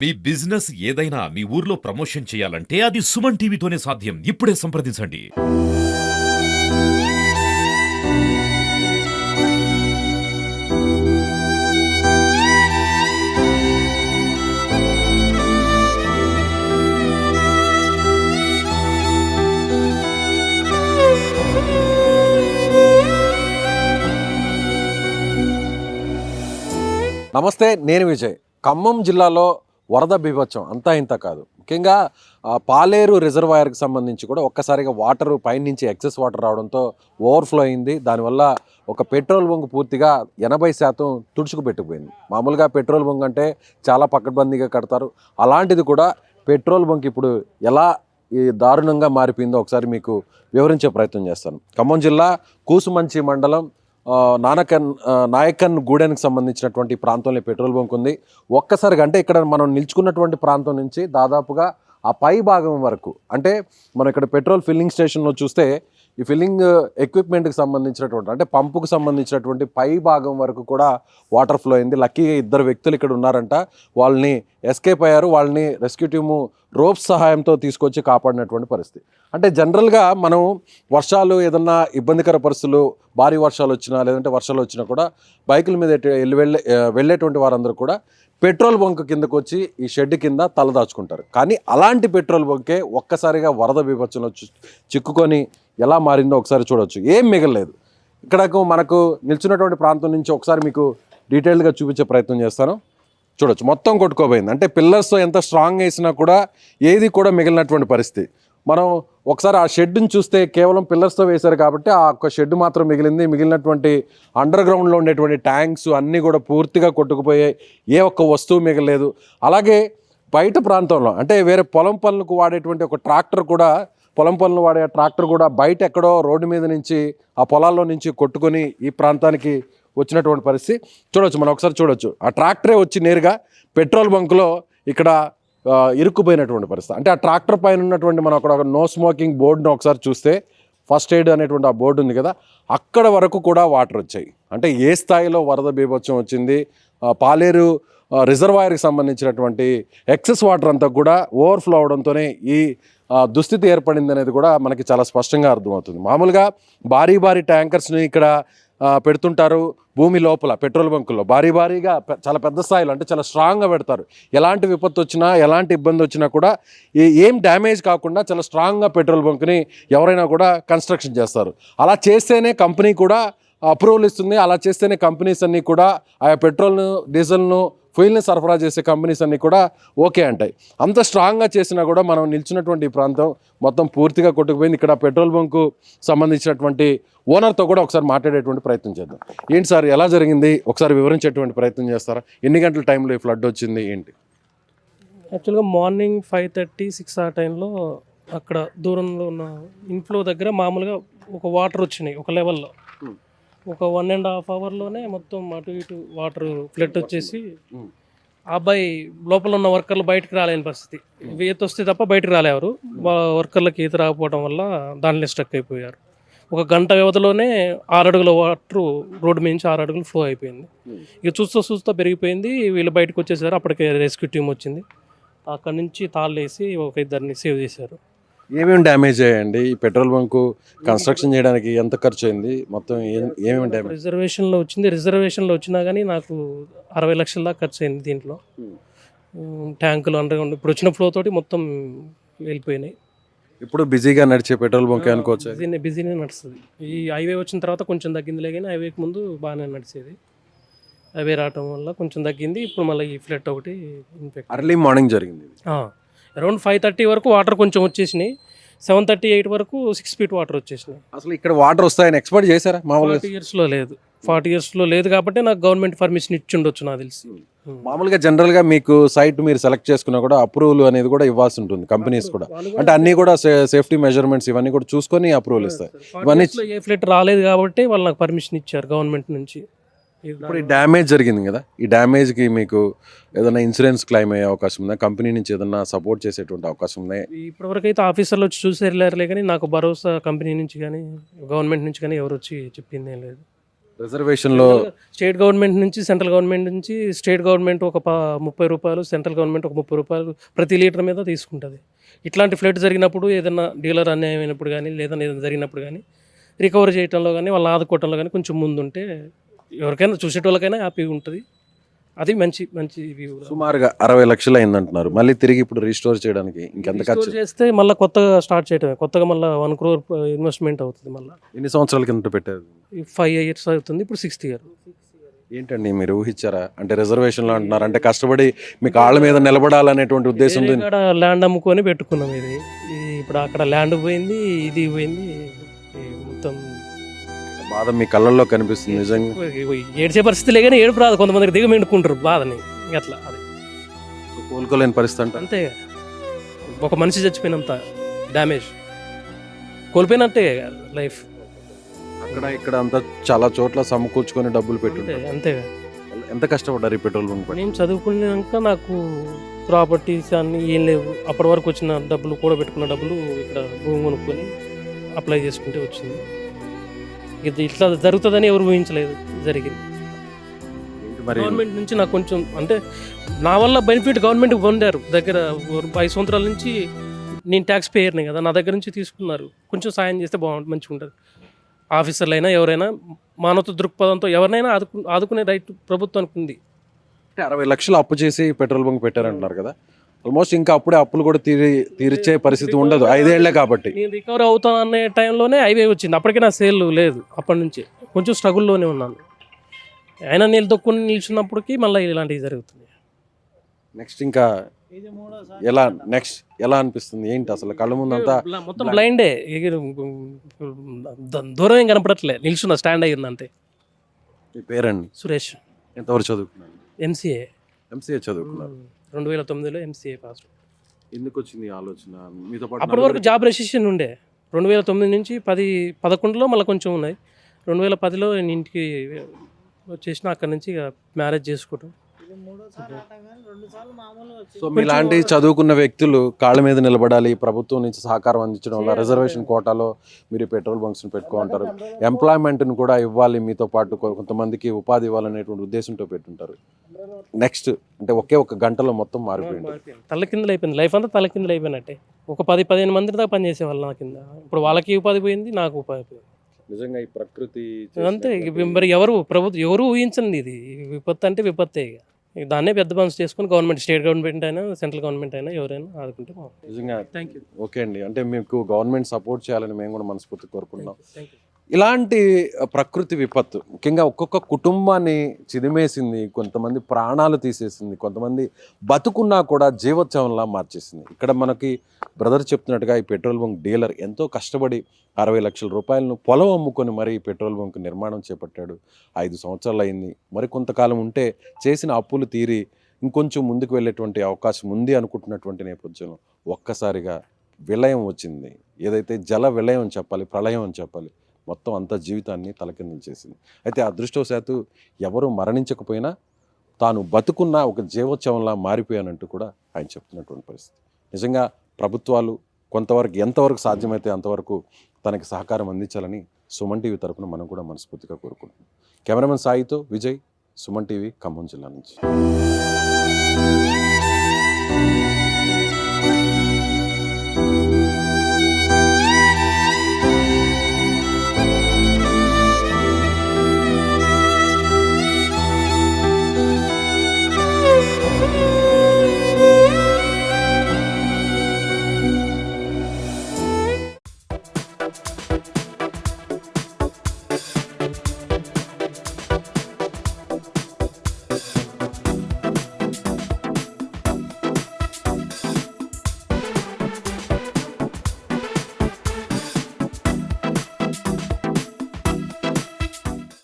మీ business ఏదైనా మీ ఊర్లో promotion చేయాలంటే అది సుమన్ టీవీతోనే సాధ్యం. ఇప్పుడే సంప్రదించండి. నమస్తే, నేను విజయ్. ఖమ్మం జిల్లాలో వరద బీభత్సం అంతా ఇంత కాదు. ముఖ్యంగా పాలేరు రిజర్వాయర్కి సంబంధించి కూడా ఒక్కసారిగా వాటర్ పైనుంచి ఎక్సెస్ వాటర్ రావడంతో ఓవర్ఫ్లో అయింది. దానివల్ల ఒక పెట్రోల్ బంక్ పూర్తిగా 80% తుడుచుకుపెట్టుకుపోయింది. మామూలుగా పెట్రోల్ బంక్ అంటే చాలా పకడ్బందీగా కడతారు. అలాంటిది కూడా పెట్రోల్ బంక్ ఇప్పుడు ఎలా దారుణంగా మారిపోయిందో ఒకసారి మీకు వివరించే ప్రయత్నం చేస్తాను. ఖమ్మం జిల్లా కూసుమంచి మండలం నాయకన్ గూడెనికి సంబంధించినటువంటి ప్రాంతంలో పెట్రోల్ బంక్ ఉంది. ఒక్కసారిగా అంటే ఇక్కడ మనం నిల్చుకున్నటువంటి ప్రాంతం నుంచి దాదాపుగా ఆ పై భాగం వరకు, అంటే మనం ఇక్కడ పెట్రోల్ ఫిల్లింగ్ స్టేషన్లో చూస్తే ఈ ఫిల్లింగ్ ఎక్విప్మెంట్కి సంబంధించినటువంటి అంటే పంపుకు సంబంధించినటువంటి పై భాగం వరకు కూడా వాటర్ ఫ్లో అయింది. లక్కీగా 2 వ్యక్తులు ఇక్కడ ఉన్నారంట. వాళ్ళని ఎస్కేప్ అయ్యారు. వాళ్ళని రెస్క్యూ టీము రోప్స్ సహాయంతో తీసుకొచ్చి కాపాడినటువంటి పరిస్థితి. అంటే జనరల్గా మనం వర్షాలు ఏదన్నా ఇబ్బందికర పరిస్థితులు, భారీ వర్షాలు వచ్చినా లేదంటే వర్షాలు వచ్చినా కూడా బైకుల మీద వెళ్ళేటువంటి వారందరూ కూడా పెట్రోల్ బంక్ కిందకు వచ్చి ఈ షెడ్ కింద తలదాచుకుంటారు. కానీ అలాంటి పెట్రోల్ బంకే ఒక్కసారిగా వరద బీభత్సంలో చిక్కుకొని ఎలా మారిందో ఒకసారి చూడవచ్చు. ఏం మిగలలేదు. ఇక్కడకు మనకు నిల్చున్నటువంటి ప్రాంతం నుంచి ఒకసారి మీకు డీటెయిల్డ్గా చూపించే ప్రయత్నం చేస్తాను. చూడొచ్చు, మొత్తం కొట్టుకోబోయింది. అంటే పిల్లర్స్తో ఎంత స్ట్రాంగ్ వేసినా కూడా ఏది కూడా మిగిలినటువంటి పరిస్థితి. మనం ఒకసారి ఆ షెడ్ని చూస్తే కేవలం పిల్లర్స్తో వేశారు కాబట్టి ఆ ఒక్క షెడ్ మాత్రం మిగిలింది. మిగిలినటువంటి అండర్ గ్రౌండ్లో ఉండేటువంటి ట్యాంక్స్ అన్నీ కూడా పూర్తిగా కొట్టుకుపోయాయి. ఏ ఒక్క వస్తువు మిగలేదు. అలాగే బయట ప్రాంతంలో అంటే వేరే పొలం పనులకు వాడేటువంటి ఒక ట్రాక్టర్ కూడా, పొలం పనులు వాడే ట్రాక్టర్ కూడా బయట ఎక్కడో రోడ్డు మీద నుంచి ఆ పొలాల్లో నుంచి కొట్టుకొని ఈ ప్రాంతానికి వచ్చినటువంటి పరిస్థితి చూడొచ్చు. మనం ఒకసారి చూడొచ్చు, ఆ ట్రాక్టరే వచ్చి నేరుగా పెట్రోల్ బంకులో ఇక్కడ ఇరుక్కుపోయినటువంటి పరిస్థితి. అంటే ఆ ట్రాక్టర్ పైన ఉన్నటువంటి మనం అక్కడ ఒక నో స్మోకింగ్ బోర్డును ఒకసారి చూస్తే ఫస్ట్ ఎయిడ్ అనేటువంటి ఆ బోర్డు ఉంది కదా, అక్కడ వరకు కూడా వాటర్ వచ్చాయి. అంటే ఏ స్థాయిలో వరద బీభత్సం వచ్చింది. పాలేరు రిజర్వాయర్కి సంబంధించినటువంటి ఎక్సెస్ వాటర్ అంతా కూడా ఓవర్ఫ్లో అవడంతోనే ఈ దుస్థితి ఏర్పడింది అనేది కూడా మనకి చాలా స్పష్టంగా అర్థమవుతుంది. మామూలుగా భారీ ట్యాంకర్స్ని ఇక్కడ పెడుతుంటారు భూమి లోపల పెట్రోల్ బంకుల్లో భారీగా చాలా పెద్ద స్థాయిలో, అంటే చాలా స్ట్రాంగ్గా పెడతారు. ఎలాంటి విపత్తు వచ్చినా ఎలాంటి ఇబ్బంది వచ్చినా కూడా ఏం డ్యామేజ్ కాకుండా చాలా స్ట్రాంగ్గా పెట్రోల్ బంక్ని ఎవరైనా కూడా కన్స్ట్రక్షన్ చేస్తారు. అలా చేస్తేనే కంపెనీ కూడా అప్రూవల్ ఇస్తుంది. అలా చేస్తేనే కంపెనీస్ అన్నీ కూడా ఆయా పెట్రోల్ను, డీజిల్ను, ఫ్యూయల్ని సరఫరా చేసే కంపెనీస్ అన్నీ కూడా ఓకే అంటాయి. అంత స్ట్రాంగ్గా చేసినా కూడా మనం నిల్చున్నటువంటి ఈ ప్రాంతం మొత్తం పూర్తిగా కొట్టుకుపోయింది. ఇక్కడ పెట్రోల్ బంకు సంబంధించినటువంటి ఓనర్తో కూడా ఒకసారి మాట్లాడేటువంటి ప్రయత్నం చేద్దాం. ఏంటి సార్, ఎలా జరిగింది ఒకసారి వివరించేటువంటి ప్రయత్నం చేస్తారా? ఎన్ని గంటల టైంలో ఈ ఫ్లడ్ వచ్చింది ఏంటి? యాక్చువల్గా మార్నింగ్ 5:30, 6 ఆ టైంలో అక్కడ దూరంలో ఉన్న ఇన్ఫ్లో దగ్గర మామూలుగా ఒక వాటర్ వచ్చినాయి ఒక లెవెల్లో. ఒక 1.5 అవర్లోనే మొత్తం అటు ఇటు వాటర్ ఫ్లడ్ వచ్చేసి ఆ అబ్బాయి లోపల ఉన్న వర్కర్లు బయటకు రాలేని పరిస్థితి. ఈత వస్తే తప్ప బయటకు రాలేవారు. వర్కర్లకి ఈత రాకపోవడం వల్ల దానిలో స్ట్రక్ అయిపోయారు. ఒక గంట వ్యవధిలోనే 6 అడుగుల వాటర్ రోడ్డు మీద నుంచి 6 అడుగులు ఫ్లో అయిపోయింది. ఇక చూస్తూ పెరిగిపోయింది. వీళ్ళు బయటకు వచ్చేసారు. అప్పటికే రెస్క్యూ టీం వచ్చింది. అక్కడి నుంచి తాళ్ళు వేసి ఒక 2 సేవ్ చేశారు. ఏమేమి డ్యామేజ్ అయ్యాయండి? ఈ పెట్రోల్ బంకు కన్స్ట్రక్షన్ చేయడానికి ఎంత ఖర్చు అయింది? మొత్తం ఏమేమి డ్యామేజ్? రిజర్వేషన్లో వచ్చినా కానీ నాకు 60 లక్షల దాకా ఖర్చు అయింది దీంట్లో. ట్యాంకులు అండర్ గ్రౌండ్ ఇప్పుడు వచ్చిన ఫ్లో తోటి మొత్తం వెళ్ళిపోయినాయి. ఇప్పుడు బిజీగా నడిచే పెట్రోల్ బంక్ అనుకోవచ్చు. బిజీనే నడుస్తుంది. ఈ హైవే వచ్చిన తర్వాత కొంచెం తగ్గిందిలే, కానీ హైవేకి ముందు బాగానే నడిచేది. హైవే రావటం వల్ల కొంచెం తగ్గింది. ఇప్పుడు మళ్ళీ ఈ ఫ్లడ్ ఒకటి ఇన్ఫెక్ట్. అర్లీ మార్నింగ్ జరిగింది. అరౌండ్ 5:30 వరకు వాటర్ కొంచెం వచ్చేసినాయి. 7:38 వరకు 6 feet వాటర్ వచ్చేసినాయి. అసలు ఇక్కడ వాటర్ వస్తాయని ఎక్స్పెక్ట్ చేశారా? మామూలుగా 40 ఇయర్స్లో లేదు కాబట్టి నాకు గవర్నమెంట్ పర్మిషన్ ఇచ్చి ఉండొచ్చు నాకు తెలిసి. మామూలుగా జనరల్గా మీకు సైట్ మీరు సెలెక్ట్ చేసుకున్నా కూడా అప్రూవల్ అనేది కూడా ఇవ్వాల్సి ఉంటుంది కంపెనీస్ కూడా. అంటే అన్నీ కూడా సేఫ్టీ మెజర్మెంట్స్ ఇవన్నీ కూడా చూసుకొని అప్రూవల్ ఇస్తాయి. ఇవన్నీ ఏ ఫ్లడ్ రాలేదు కాబట్టి వాళ్ళు నాకు పర్మిషన్ ఇచ్చారు గవర్నమెంట్ నుంచి. ఇప్పుడు ఈ డ్యామేజ్ జరిగింది కదా, ఈ డ్యామేజ్కి మీకు ఏదైనా ఇన్సూరెన్స్ క్లెయిమ్ అయ్యే అవకాశం ఉందా? కంపెనీ నుంచి ఏదైనా సపోర్ట్ చేసేటువంటి అవకాశం ఉందా? ఇప్పటివరకు అయితే ఆఫీసర్లు వచ్చి చూసి వెళ్ళారులే, కానీ నాకు భరోసా కంపెనీ నుంచి కానీ గవర్నమెంట్ నుంచి కానీ ఎవరు వచ్చి చెప్పింది ఏం లేదు. రిజర్వేషన్లో స్టేట్ గవర్నమెంట్ నుంచి సెంట్రల్ గవర్నమెంట్ నుంచి స్టేట్ గవర్నమెంట్ ఒక 30 రూపాయలు, సెంట్రల్ గవర్నమెంట్ ఒక 30 రూపాయలు ప్రతి లీటర్ మీద తీసుకుంటుంది. ఇట్లాంటి ఫ్లడ్ జరిగినప్పుడు ఏదైనా డీలర్ అన్యాయం అయినప్పుడు కానీ లేదా ఏదైనా జరిగినప్పుడు కానీ రికవర్ చేయడంలో కానీ వాళ్ళని ఆదుకోవటంలో కానీ కొంచెం ముందుంటే ఎవరికైనా చూసేటోళ్ళకైనా హ్యాపీగా ఉంటుంది. అది మంచి మంచి వ్యూ. సుమారుగా 60 లక్షలు అయిందంటున్నారు. మళ్ళీ తిరిగి ఇప్పుడు రీస్టోర్ చేయడానికి ఇంకెంత ఖర్చు? చేస్తే మళ్ళీ కొత్తగా స్టార్ట్ చేయటమే, కొత్తగా మళ్ళీ 1 crore ఇన్వెస్ట్మెంట్ అవుతుంది. మళ్ళీ ఎన్ని సంవత్సరాల కింద పెట్టారు? 5 years అవుతుంది, ఇప్పుడు 6th year. ఏంటండి మీరు ఊహించారా? అంటే రిజర్వేషన్లో అంటున్నారు, అంటే కష్టపడి మీ కాళ్ళ మీద నిలబడాలనేటువంటి ఉద్దేశంతో ఇక్కడ ల్యాండ్ అమ్ముకొని పెట్టుకున్నాం. ఇప్పుడు అక్కడ ల్యాండ్ పోయింది, ఇది పోయింది, మొత్తం బాధ మీ కళ్ళల్లో కనిపిస్తుంది నిజంగా. ఏడ్చే పరిస్థితి లేగానే ఏడుపు రాదు, కొంతమందికి దిగ మెండుకుంటారు బాధని. అట్లా అది కోలుకోలేని పరిస్థితి అంటే అంతే. ఒక మనిషి చచ్చిపోయినంత డ్యామేజ్, కోల్పోయినట్టే లైఫ్. అక్కడ ఇక్కడ అంతా చాలా చోట్ల సమకూర్చుకొని డబ్బులు పెట్టి అంతే. ఎంత కష్టపడ్డారు ఈ పెట్రోల్ బంక్ పని? నేను చదువుకున్నాక నాకు ప్రాపర్టీస్ అన్నీ ఏం లేవు. అప్పటి వరకు వచ్చిన డబ్బులు కూడా పెట్టుకున్న డబ్బులు ఇక్కడ భూమి కొనుక్కొని అప్లై చేసుకుంటే వచ్చింది. ఇది ఇట్లా జరుగుతుందని ఎవరు ఊహించలేదు, జరిగింది. మరి గవర్నమెంట్ నుంచి నాకు కొంచెం అంటే నా వల్ల బెనిఫిట్ గవర్నమెంట్కి పొందారు. దగ్గర 5 సంవత్సరాల నుంచి నేను ట్యాక్స్ పేయర్ని కదా, నా దగ్గర నుంచి తీసుకున్నారు. కొంచెం సాయం చేస్తే బాగుంటుంది, మంచిగా ఉంటుంది. ఆఫీసర్లు అయినా ఎవరైనా మానవత దృక్పథంతో ఎవరినైనా ఆదుకునే రైట్ ప్రభుత్వానికి ఉంది. అంటే 60 లక్షలు అప్పు చేసి పెట్రోల్ బంక్ పెట్టారంటున్నారు కదా, ఆల్మోస్ట్ ఇంకా అప్పుడే అప్పులు కూడా తీర్చే పరిస్థితి ఉండదు, 5 ఏళ్లే కాబట్టి. నేను రికవర్ అవుతాను అనే టైంలోనే హైవే వచ్చింది. అప్పటికే నా సేల్ లేదు, అప్పటి నుంచి కొంచెం స్ట్రగుల్లోనే ఉన్నాను. అయినా నీళ్ళు దొక్కుని నిల్చున్నప్పటికీ మళ్ళీ ఇలాంటివి జరుగుతుంది. నెక్స్ట్ ఇంకా ఎలా అనిపిస్తుంది? ఏంటి అసలు కళ్ళ ముందంతా మొత్తం బ్లైండే, దూరం ఏం కనపడట్లే, నిల్చున్న స్టాండ్ అయ్యింది అంతే. మీ పేరండి? సురేష్. ఎంతవరకు చదువుకున్నాను? ఎంసీఏ చదువుకున్నారు. 2009లో ఎంసీఏ పాస్. ఎందుకు వచ్చింది ఈ ఆలోచన మీతో పాటు? అప్పటి వరకు జాబ్ రెసిషన్ ఉండే. 2009 నుంచి 10-11లో మళ్ళీ కొంచెం ఉన్నాయి. 2010లో నేను ఇంటికి వచ్చేసిన, అక్కడి నుంచి ఇక మ్యారేజ్ చేసుకోవటం. సో మీలాంటి చదువుకున్న వ్యక్తులు కాళ్ళ మీద నిలబడాలి, ప్రభుత్వం నుంచి సహకారం అందించడం వల్ల రిజర్వేషన్ కోటాలో మీరు పెట్రోల్ బంక్స్ని పెట్టుకుంటారు, ఎంప్లాయ్మెంట్ని కూడా ఇవ్వాలి, మీతో పాటు కొంతమందికి ఉపాధి ఇవ్వాలనేటువంటి ఉద్దేశంతో పెట్టుంటారు. నెక్స్ట్ అంటే ఒక గంటలో మొత్తం మారిపోయింది, తలకిందులు అయిపోయింది. లైఫ్ అంతా తలకిందులు అయిపోయినట్టే. ఒక 10-15 మంది దాకా పనిచేసేవాళ్ళు నా కింద. ఇప్పుడు వాళ్ళకి ఉపాధి పోయింది, నాకు ఉపాధి పోయింది. నిజంగా ఈ ప్రకృతి అంతే. మరి ఎవరు ఊహించండి, ఇది విపత్తు అంటే విపత్తే. దాన్నే పెద్ద పనులు చేసుకుని గవర్నమెంట్, స్టేట్ గవర్నమెంట్ అయినా సెంట్రల్ గవర్నమెంట్ అయినా ఎవరైనా ఆదుకుంటే బాగుంటుంది. నిజంగా థ్యాంక్ యూ. ఓకే అండి, అంటే మీకు గవర్నమెంట్ సపోర్ట్ చేయాలని మేము కూడా మనస్ఫూర్తి కోరుకుంటున్నాం. ఇలాంటి ప్రకృతి విపత్తు ముఖ్యంగా ఒక్కొక్క కుటుంబాన్ని చిదిమేసింది, కొంతమంది ప్రాణాలు తీసేసింది, కొంతమంది బతుకున్నా కూడా జీవోత్సవంలా మార్చేసింది. ఇక్కడ మనకి బ్రదర్ చెప్తున్నట్టుగా ఈ పెట్రోల్ బంక్ డీలర్ ఎంతో కష్టపడి 60 లక్షల రూపాయలను పొలం అమ్ముకొని మరి ఈ పెట్రోల్ బంక్ నిర్మాణం చేపట్టాడు. 5 సంవత్సరాలు అయింది. మరి కొంతకాలం ఉంటే చేసిన అప్పులు తీరి ఇంకొంచెం ముందుకు వెళ్ళేటువంటి అవకాశం ఉంది అనుకుంటున్నటువంటి నేపథ్యంలో ఒక్కసారిగా విలయం వచ్చింది. ఏదైతే జల విలయం చెప్పాలి, ప్రళయం అని చెప్పాలి, మొత్తం అంత జీవితాన్ని తలకిందులు చేసింది. అయితే అదృష్టవశాత్తు ఎవరు మరణించకపోయినా తాను బతుకున్న ఒక జీవోత్సవంలా మారిపోయానంటూ కూడా ఆయన చెప్తున్నటువంటి పరిస్థితి. నిజంగా ప్రభుత్వాలు కొంతవరకు ఎంతవరకు సాధ్యమైతే అంతవరకు తనకి సహకారం అందించాలని సుమన్ టీవీ తరపున మనం కూడా మనస్ఫూర్తిగా కోరుకుంటున్నాం. కెమెరామెన్ సాయితో విజయ్, సుమన్ టీవీ, ఖమ్మం జిల్లా నుంచి.